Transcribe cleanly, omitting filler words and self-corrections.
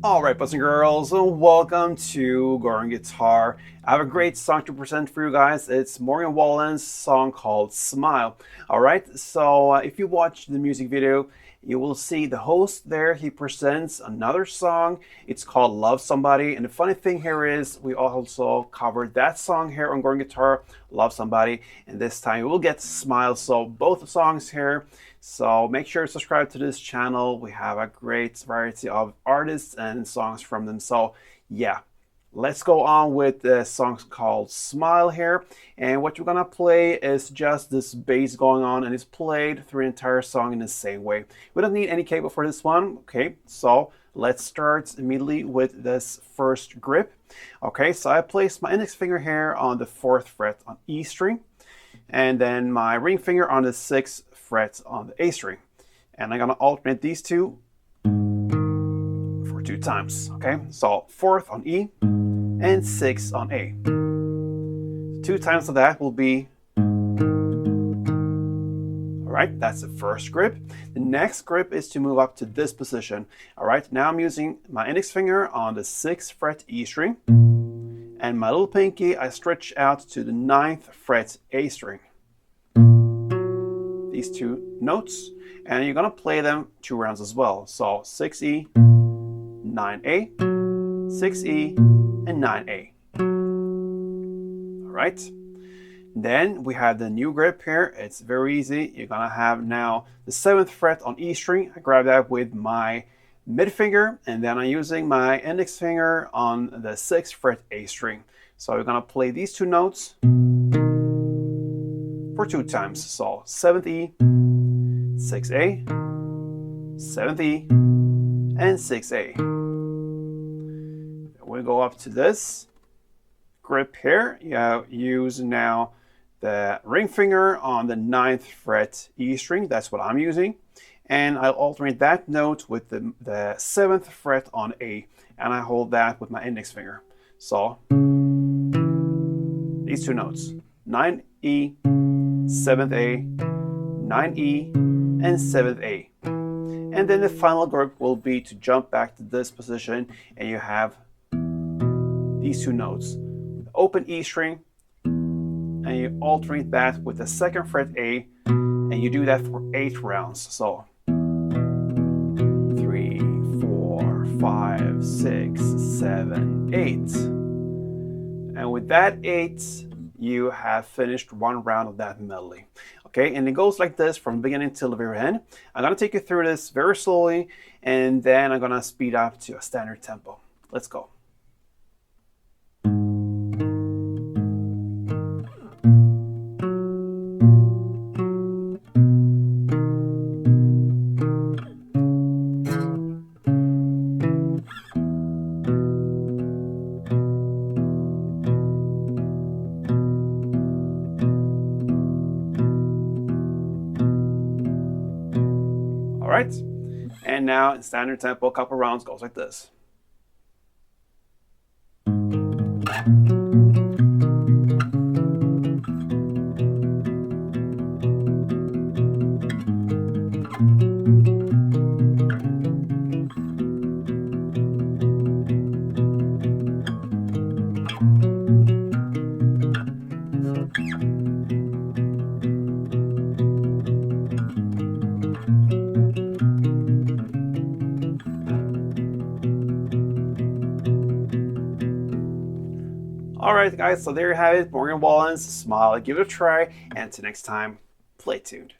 Alright, boys and girls, welcome to Goran Guitar. I have a great song to present for you guys. It's Morgan Wallen's song called Smile. Alright, so if you watch the music video, you will see the host there. He presents another song. It's called Love Somebody. And the funny thing here is we also covered that song here on Goran Guitar, Love Somebody. And this time you will get Smile. So both songs here. So make sure to subscribe to this channel. We have a great variety of artists and songs from them. So yeah, let's go on with the song called Smile here. And what we're gonna play is just this bass going on, and it's played through the entire song in the same way. We don't need any cable for this one. Okay, so let's start immediately with this first grip. Okay, so I placed my index finger here on the 4th fret on E string, and then my ring finger on the 6th fret on the A string. And I'm gonna alternate these two for 2 times. Okay, so 4th on E and 6th on A. 2 times of that will be, all right, that's the first grip. The next grip is to move up to this position. All right, now I'm using my index finger on the 6th fret E string, and my little pinky I stretch out to the 9th fret A string. These 2 notes, and you're gonna play them 2 rounds as well. So 6E, 9A, 6E, and 9A. All right. Then we have the new grip here. It's very easy. You're gonna have now the 7th fret on E string. I grab that with my mid finger, and then I'm using my index finger on the 6th fret A string. So you're gonna play these 2 notes for 2 times. So 7th E, 6A, 7th E, and 6A. We go up to this grip here. You use now the ring finger on the 9th fret E string. That's what I'm using. And I'll alternate that note with the 7th fret on A. And I hold that with my index finger. So these 2 notes, 9E, 7th A, 9E, and 7th A. And then the final grip will be to jump back to this position, and you have these 2 notes, the open E string, and you alternate that with the 2nd fret A, and you do that for 8 rounds. So 3, 4, 5, 6, 7, 8. And with that 8, you have finished 1 round of that melody. Okay, and it goes like this from beginning till the very end. I'm gonna take you through this very slowly, and then I'm gonna speed up to a standard tempo. Let's go. All right, and now in standard tempo, a couple rounds goes like this. All right, guys, so there you have it. Morgan Wallen's Smile. Give it a try, and until next time, play tuned.